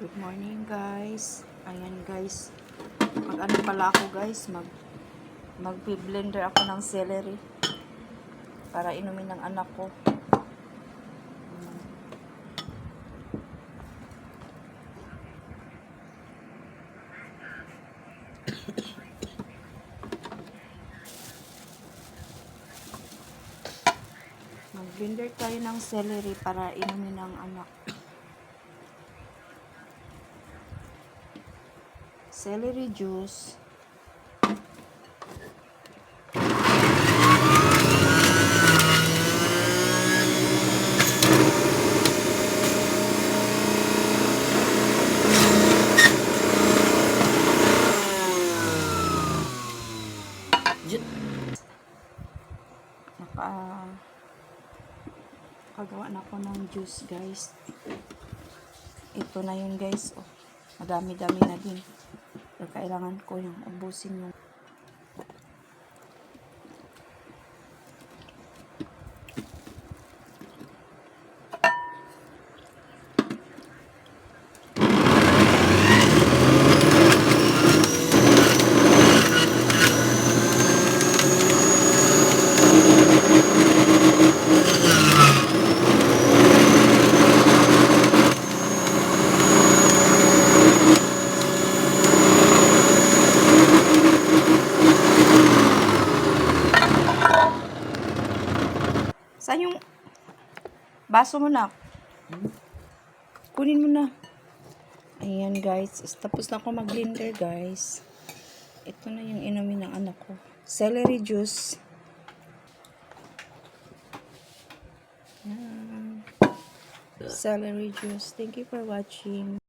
Good morning guys. Ayan guys. Mag-ano pala ako guys. Mag-blender ako ng celery. Para inumin ng anak ko. Mag-blender tayo ng celery para inumin ng anak. Celery juice. Nakagawa na ako ng juice guys. Ito na yun guys. Oh, madami-dami na din. So, kailangan ko yung ubusin yung saan yung baso mo na? Kunin mo na. Ayan guys. Tapos na ako mag-blender guys. Ito na yung inumin ng anak ko. Celery juice. Ayan. Celery juice. Thank you for watching.